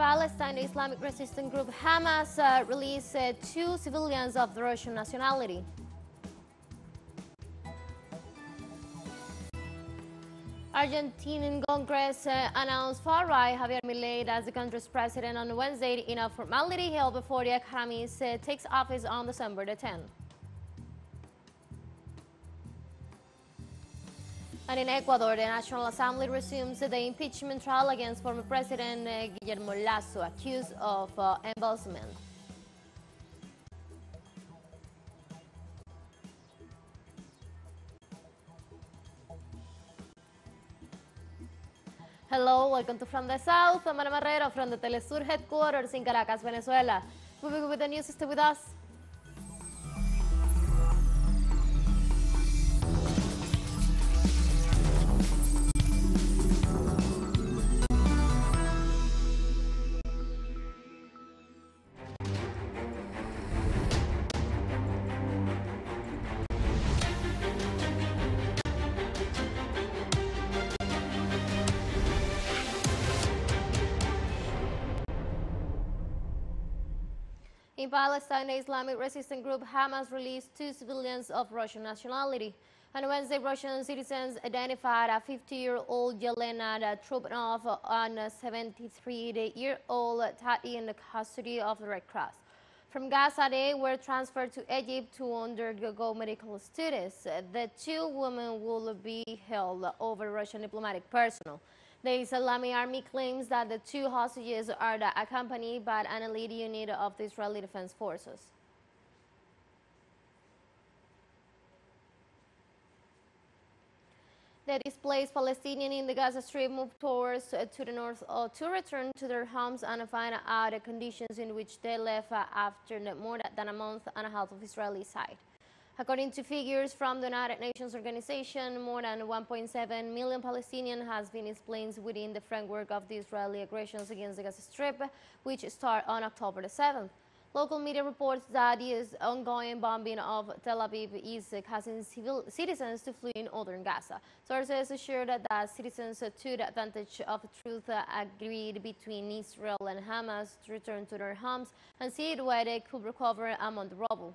Palestine, the Islamic resistance group Hamas released 2 civilians of the Russian nationality. Argentinian Congress announced far-right Javier Milei as the country's president on Wednesday in a formality held before the Hamas takes office on December the 10th. And in Ecuador, the National Assembly resumes the impeachment trial against former President Guillermo Lasso, accused of embezzlement. Hello, welcome to From the South. I'm Ana Marrero from the teleSUR headquarters in Caracas, Venezuela. We'll be with the news. Stay with us. In Palestine, the Islamic resistance group Hamas released 2 civilians of Russian nationality. On Wednesday, Russian citizens identified a 50-year-old Yelena Trubnov and a 73-year-old Tati in the custody of the Red Cross. From Gaza, they were transferred to Egypt to undergo medical studies. The 2 women will be held over Russian diplomatic personnel. The Islamic Army claims that the 2 hostages are accompanied by an elite unit of the Israeli Defense Forces. The displaced Palestinians in the Gaza Strip moved towards to the north to return to their homes and find out the conditions in which they left after more than a month and a half of Israeli side. According to figures from the United Nations organization, more than 1.7 million Palestinians has been displaced within the framework of the Israeli aggressions against the Gaza Strip, which started on October the 7th. Local media reports that the ongoing bombing of Tel Aviv is causing citizens to flee in northern Gaza. Sources assured that citizens took advantage of truth agreed between Israel and Hamas to return to their homes and see where they could recover among the rubble.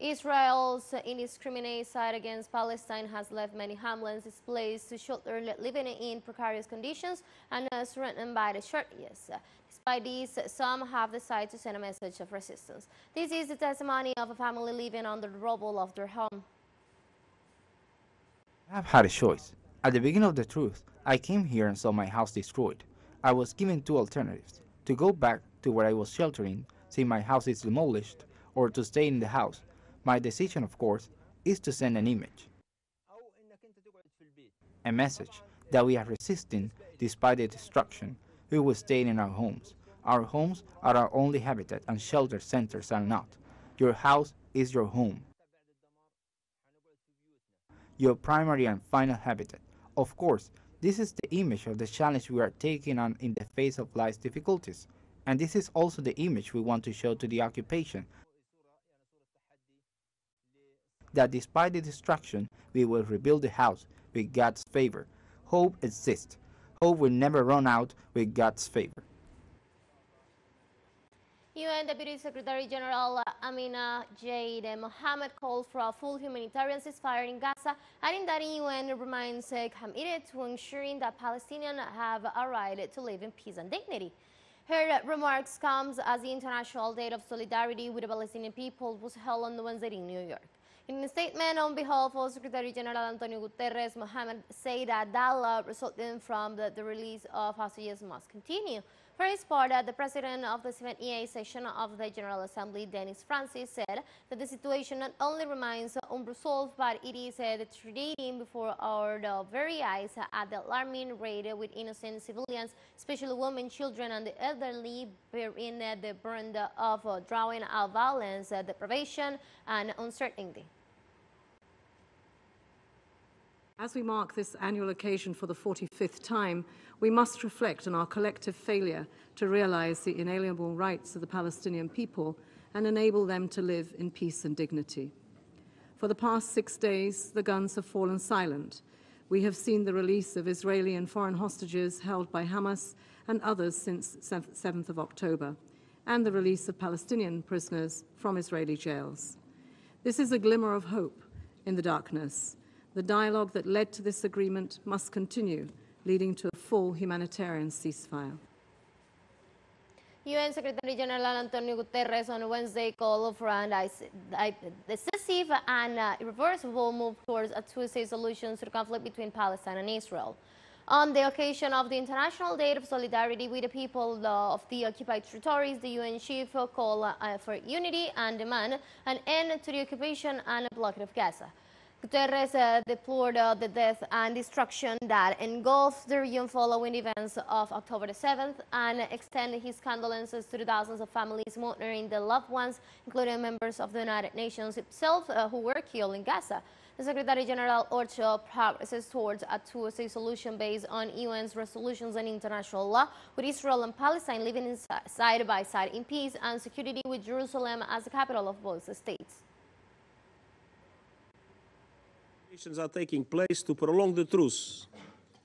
Israel's indiscriminate side against Palestine has left many homeless displaced to shelter, living in precarious conditions and threatened by the shortages. Despite this, some have decided to send a message of resistance. This is the testimony of a family living under the rubble of their home. I have had a choice. At the beginning of the truth, I came here and saw my house destroyed. I was given 2 alternatives: to go back to where I was sheltering, see my house is demolished, or to stay in the house. My decision, of course, is to send an image, a message that we are resisting despite the destruction. We will stay in our homes. Our homes are our only habitat, and shelter centers are not. Your house is your home, your primary and final habitat. Of course, this is the image of the challenge we are taking on in the face of life's difficulties, and this is also the image we want to show to the occupation, that despite the destruction, we will rebuild the house with God's favor. Hope exists. Hope will never run out with God's favor. UN Deputy Secretary General Amina Jade Mohammed called for a full humanitarian ceasefire in Gaza, adding that the UN remains committed to ensuring that Palestinians have a right to live in peace and dignity. Her remarks comes as the International Day of Solidarity with the Palestinian people was held on Wednesday in New York. In a statement on behalf of Secretary General Antonio Guterres, Mohammed said that dialogue resulting from the release of hostages must continue. For his part, the president of the 78th session of the General Assembly, Dennis Francis, said that the situation not only remains unresolved, but it is deteriorating before our very eyes at the alarming rate with innocent civilians, especially women, children, and the elderly, bearing the burden of drawing out violence, deprivation, and uncertainty. As we mark this annual occasion for the 45th time, we must reflect on our collective failure to realize the inalienable rights of the Palestinian people and enable them to live in peace and dignity. For the past 6 days, the guns have fallen silent. We have seen the release of Israeli and foreign hostages held by Hamas and others since 7th of October, and the release of Palestinian prisoners from Israeli jails. This is a glimmer of hope in the darkness. The dialogue that led to this agreement must continue, leading to a full humanitarian ceasefire. UN Secretary General Antonio Guterres on Wednesday called for a decisive and irreversible move towards a two-state solution to the conflict between Palestine and Israel. On the occasion of the International Day of Solidarity with the people of the occupied territories, the UN chief called for unity and demand an end to the occupation and blockade of Gaza. Guterres deplored the death and destruction that engulfed the region following events of October the 7th and extended his condolences to the thousands of families mourning their loved ones, including members of the United Nations itself who were killed in Gaza. The Secretary General urged progresses towards a two-state solution based on UN's resolutions and international law, with Israel and Palestine living side by side in peace and security, with Jerusalem as the capital of both states. Are taking place to prolong the truce,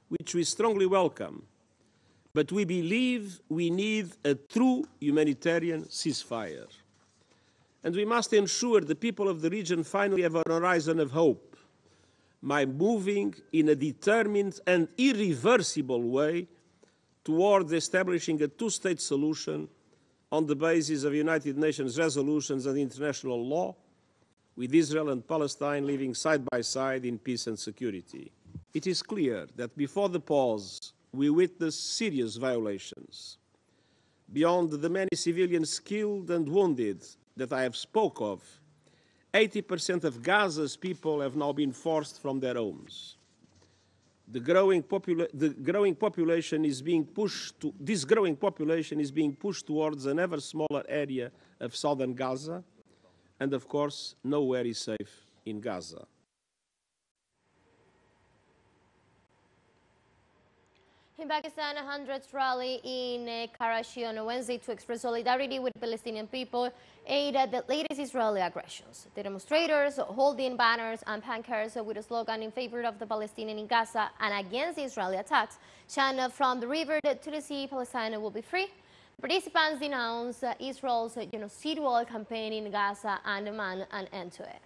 which we strongly welcome, but we believe we need a true humanitarian ceasefire. And we must ensure the people of the region finally have a horizon of hope by moving in a determined and irreversible way towards establishing a two-state solution on the basis of United Nations resolutions and international law, with Israel and Palestine living side by side in peace and security. It is clear that before the pause, we witnessed serious violations. Beyond the many civilians killed and wounded that I have spoke of, 80% of Gaza's people have now been forced from their homes. This growing population is being pushed towards an ever smaller area of southern Gaza, and of course, nowhere is safe in Gaza. In Pakistan, hundreds rally in Karachi on Wednesday to express solidarity with Palestinian people amid the latest Israeli aggressions. The demonstrators holding banners and pancards with a slogan in favor of the Palestinians in Gaza and against Israeli attacks chant from the river to the sea, Palestine will be free. Participants denounce Israel's genocidal campaign in Gaza and demand an end to it.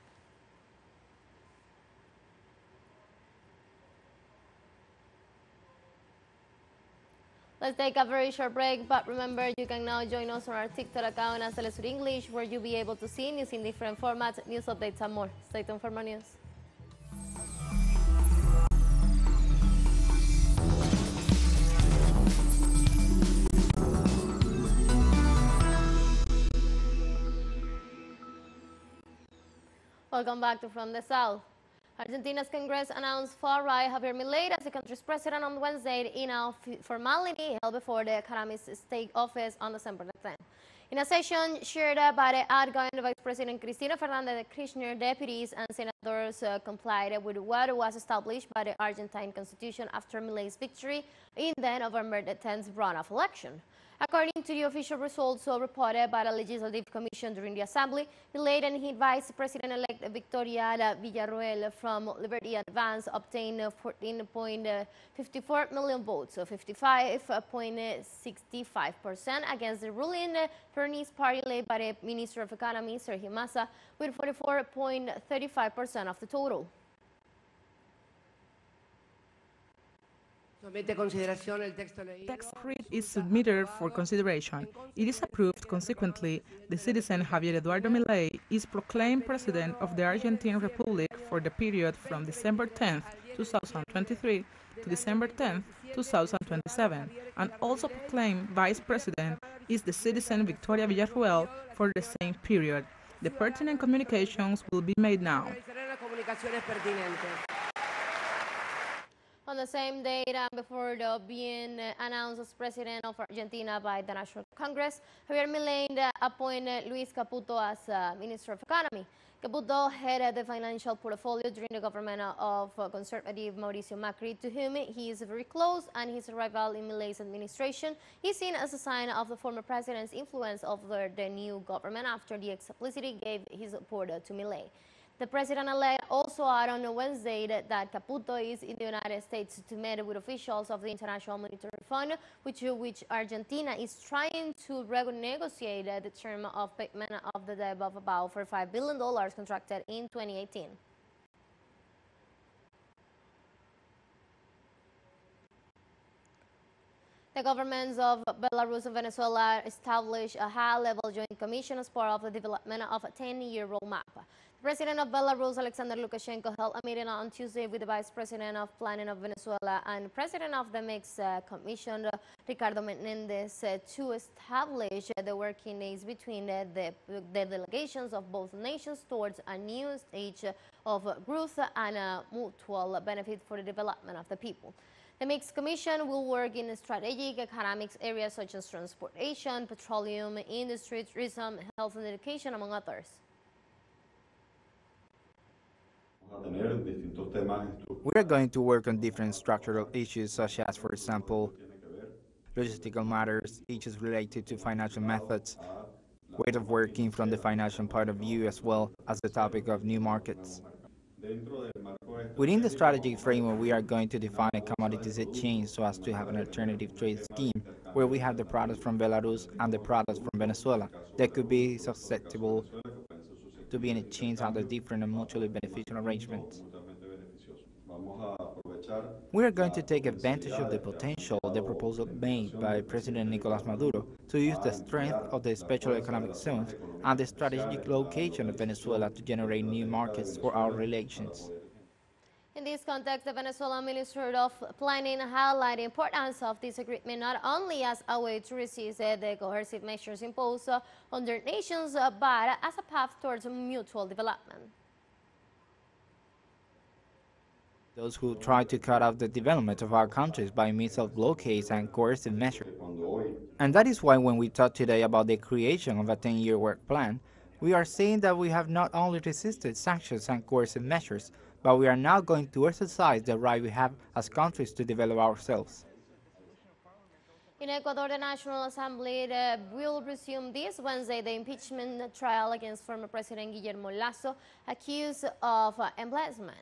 Let's take a very short break, but remember you can now join us on our TikTok account as teleSUR English, where you'll be able to see news in different formats, news updates and more. Stay tuned for more news. Welcome back to From the South. Argentina's Congress announced far-right Javier Milei as the country's president on Wednesday in a formality held before the economist's state office on December 10th. In a session chaired by the outgoing Vice President Cristina Fernández de Kirchner, deputies and senators complied with what was established by the Argentine Constitution after Milei's victory in the November 10th runoff election. According to the official results reported by the Legislative Commission during the Assembly, Milei and his Vice President-elect Victoria Villarruel from Liberty Advance obtained 14.54 million votes, so 55.65% against the ruling Peronist party led by the Minister of Economy, Sergio Massa, with 44.35% of the total. Text read is submitted for consideration. It is approved. Consequently, the citizen Javier Eduardo Milei is proclaimed President of the Argentine Republic for the period from December 10th, 2023 to December 10th, 2027, and also proclaimed Vice President is the citizen Victoria Villarruel for the same period. The pertinent communications will be made now. On the same day before being announced as President of Argentina by the National Congress, Javier Milei appointed Luis Caputo as Minister of Economy. Caputo headed the financial portfolio during the government of conservative Mauricio Macri, to whom he is very close, and his arrival in Milei's administration is seen as a sign of the former president's influence over the new government after the ex publicity gave his support to Milei. The president-elect also added on Wednesday that Caputo is in the United States to meet with officials of the International Monetary Fund, which Argentina is trying to renegotiate the term of payment of the debt of about $45 billion contracted in 2018. The governments of Belarus and Venezuela established a high-level joint commission as part of the development of a 10-year roadmap. The president of Belarus, Alexander Lukashenko, held a meeting on Tuesday with the vice president of planning of Venezuela and president of the mixed commission, Ricardo Menendez, to establish the working days between the delegations of both nations towards a new stage of growth and mutual benefit for the development of the people. The Mixed Commission will work in strategic economic areas such as transportation, petroleum, industry, tourism, health and education, among others. We are going to work on different structural issues such as, for example, logistical matters, issues related to financial methods, way of working from the financial point of view, as well as the topic of new markets. Within the strategic framework, we are going to define a commodities exchange so as to have an alternative trade scheme where we have the products from Belarus and the products from Venezuela that could be susceptible to being exchanged under different and mutually beneficial arrangements. We are going to take advantage of the potential of the proposal made by President Nicolás Maduro to use the strength of the special economic zones and the strategic location of Venezuela to generate new markets for our relations. In this context, the Venezuelan Ministry of Planning highlighted the importance of this agreement not only as a way to resist the coercive measures imposed on their nations, but as a path towards mutual development. Those who try to cut off the development of our countries by means of blockades and coercive measures. And that is why when we talk today about the creation of a 10-year work plan, we are saying that we have not only resisted sanctions and coercive measures, but we are now going to exercise the right we have as countries to develop ourselves. In Ecuador, the National Assembly will resume this Wednesday the impeachment trial against former President Guillermo Lasso, accused of embezzlement.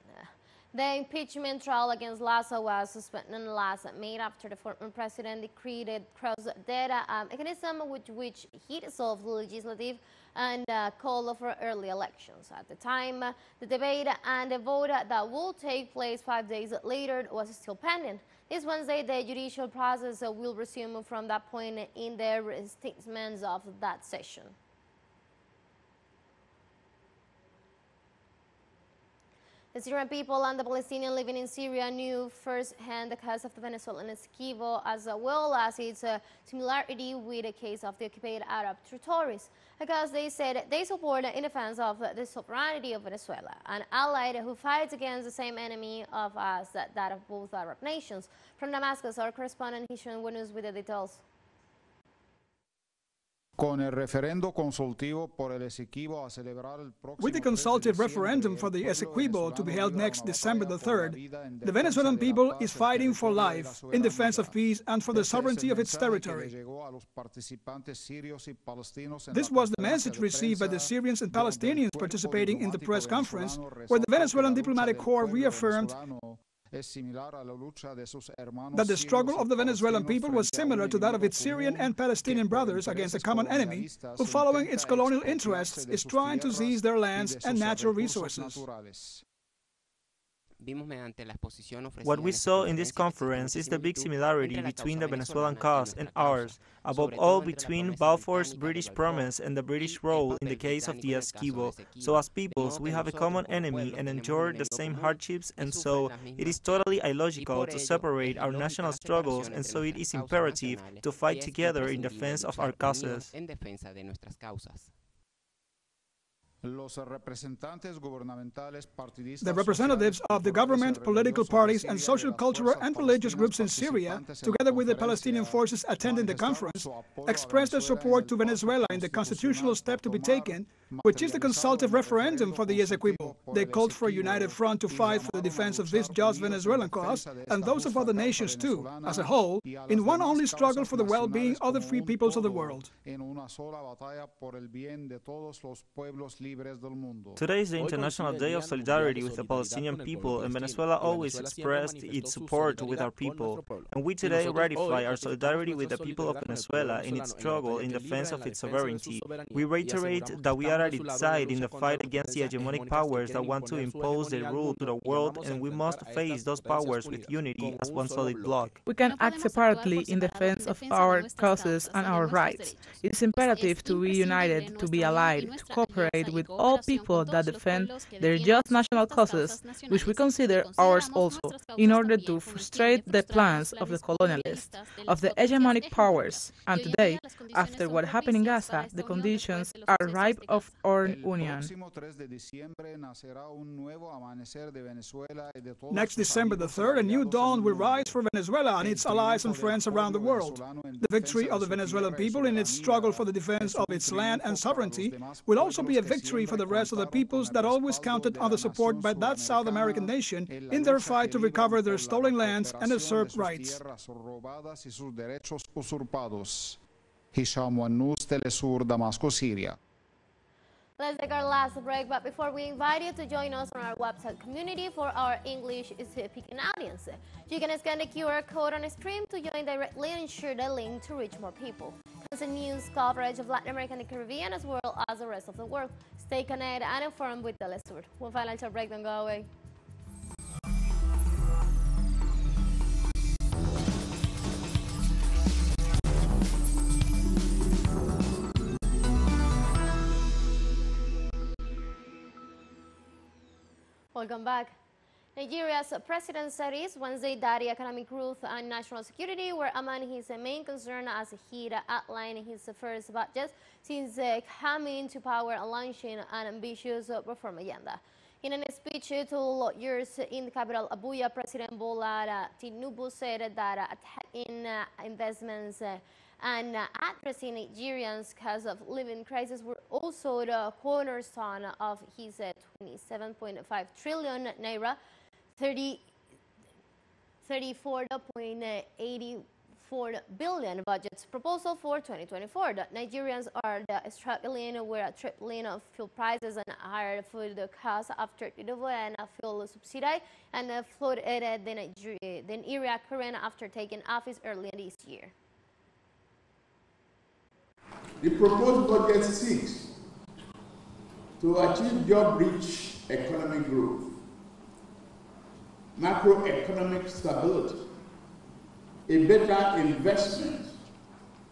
The impeachment trial against Lasso was suspended last May after the former president decreed a cross-data mechanism with which he dissolved the legislative and called for early elections. At the time, the debate and the vote that will take place 5 days later was still pending. This Wednesday, the judicial process will resume from that point in the statements of that session. The Syrian people and the Palestinians living in Syria knew firsthand the case of the Venezuelan Essequibo, as well as its similarity with the case of the occupied Arab territories, because they said they support in defense of the sovereignty of Venezuela, an ally who fights against the same enemy of us, that of both Arab nations. From Damascus, our correspondent Hisham News with the details. With the consultative referendum for the Essequibo to be held next December the 3rd, the Venezuelan people is fighting for life, in defense of peace and for the sovereignty of its territory. This was the message received by the Syrians and Palestinians participating in the press conference, where the Venezuelan diplomatic corps reaffirmed that the struggle of the Venezuelan people was similar to that of its Syrian and Palestinian brothers against a common enemy who, following its colonial interests, is trying to seize their lands and natural resources. What we saw in this conference is the big similarity between the Venezuelan cause and ours, above all between Balfour's British promise and the British role in the case of the Essequibo. So as peoples, we have a common enemy and endure the same hardships, and so it is totally illogical to separate our national struggles, and so it is imperative to fight together in defense of our causes. The representatives of the government, political parties, and social, cultural, and religious groups in Syria, together with the Palestinian forces attending the conference, expressed their support to Venezuela in the constitutional step to be taken which is the consultative referendum for the Essequibo. They called for a united front to fight for the defense of this just Venezuelan cause and those of other nations too, as a whole, in one only struggle for the well-being of the free peoples of the world. Today is the International Day of Solidarity with the Palestinian people, and Venezuela always expressed its support with our people. And we today ratify our solidarity with the people of Venezuela in its struggle in defense of its sovereignty. We reiterate that we are at its side in the fight against the hegemonic powers that want to impose their rule to the world, and we must face those powers with unity as one solid bloc. We can act separately in defense of our causes and our rights. It is imperative to be united, to be allied, to cooperate with all people that defend their just national causes, which we consider ours also, in order to frustrate the plans of the colonialists, of the hegemonic powers. And today, after what happened in Gaza, the conditions are ripe of our union. Next December the 3rd, a new dawn will rise for Venezuela and its allies and friends around the world. The victory of the Venezuelan people in its struggle for the defense of its land and sovereignty will also be a victory for the rest of the peoples that always counted on the support by that South American nation in their fight to recover their stolen lands and usurped rights. Hisham Wannous, teleSUR, Damascus, Syria. Let's take our last break, but before we invite you to join us on our website community for our English-speaking audience. You can scan the QR code on the screen to join directly and share the link to reach more people. Constant news coverage of Latin America and the Caribbean as well as the rest of the world. Stay connected and informed with teleSUR. One financial break, don't go away. Welcome back. Nigeria's president said this Wednesday that the economic growth and national security were among his main concerns as he outlined his first budget since coming to power and launching an ambitious reform agenda. In a speech to lawyers in the capital Abuja, President Bola Tinubu said that attacking investments and addressing Nigerians' cost of living crisis were also the cornerstone of his 27.5 trillion naira, 34.84 billion budget proposal for 2024. The Nigerians are struggling with a tripling of fuel prices and higher food costs after Tinubu and fuel subsidy and flooded the area current after taking office earlier this year. The proposed budget seeks to achieve job-rich economic growth, macroeconomic stability, a better investment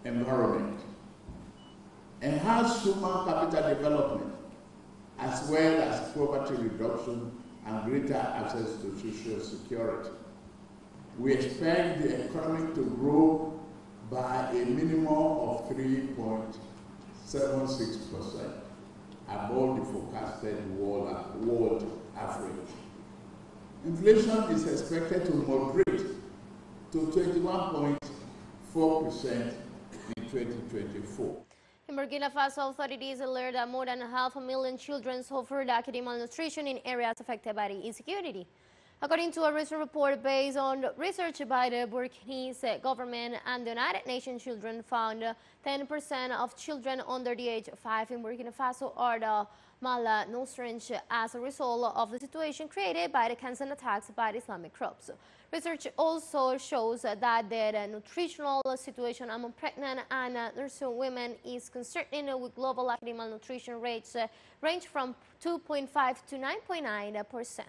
environment, enhanced human capital development, as well as poverty reduction and greater access to social security. We expect the economy to grow by a minimum of 3.76%, above the forecasted world average. Inflation is expected to moderate to 21.4% in 2024. In Burkina Faso, authorities alert that more than 500,000 children suffered acute malnutrition in areas affected by the insecurity. According to a recent report based on research by the Burkinese government and the United Nations Children Fund, 10% of children under the age of 5 in Burkina Faso are malnourished as a result of the situation created by the constant attacks by the Islamic groups. Research also shows that the nutritional situation among pregnant and nursing women is concerning, with global acute malnutrition rates range from 2.5 to 9.9%.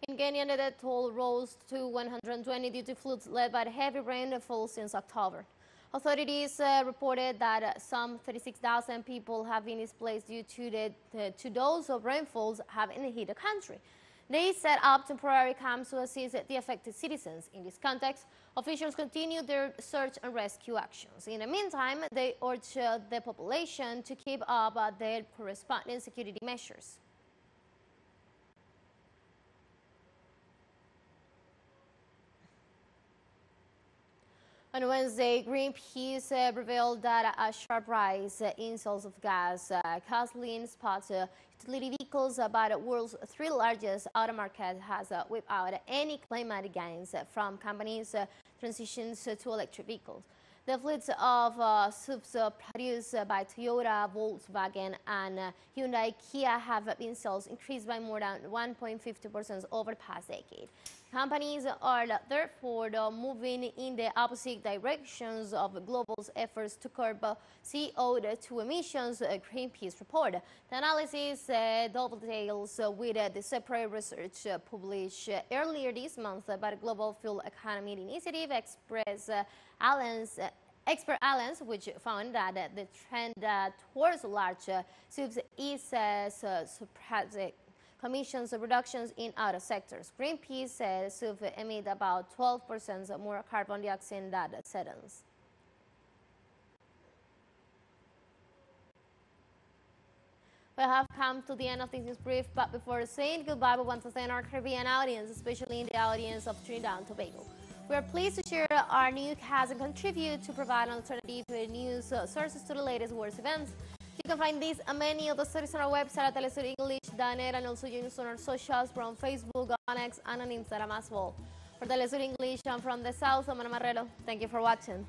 In Kenya, the death toll rose to 120 due to floods led by the heavy rainfall since October. Authorities reported that some 36,000 people have been displaced due to those rainfalls having hit the country. They set up temporary camps to assist the affected citizens. In this context, officials continue their search and rescue actions. In the meantime, they urge the population to keep up their corresponding security measures. On Wednesday, Greenpeace revealed that a sharp rise in sales of gas, gasoline, spot utility vehicles by the world's third largest auto market has wiped out any climate gains from companies' transitions to electric vehicles. The fleets of SUVs produced by Toyota, Volkswagen, and Hyundai Kia have been sales increased by more than 1.50% over the past decade. Companies are therefore moving in the opposite directions of global efforts to curb CO2 emissions, Greenpeace report. The analysis dovetails with the separate research published earlier this month by the Global Fuel Economy Initiative Expert Alliance, which found that the trend towards large SUVs is suppressing emissions reductions in other sectors. Greenpeace says SUVs emit about 12% more carbon dioxide than sedans. We have come to the end of this news brief, but before saying goodbye, we want to thank our Caribbean audience, especially the audience of Trinidad and Tobago. We are pleased to share our newscast and contribute to provide an alternative news sources to the latest world events. You can find these and many other stories on our website at telesurenglish.net, and also join us on our socials from Facebook, on X, and on Instagram as well. For teleSUR English, I'm from the South, I'm Ana Marrero. Thank you for watching.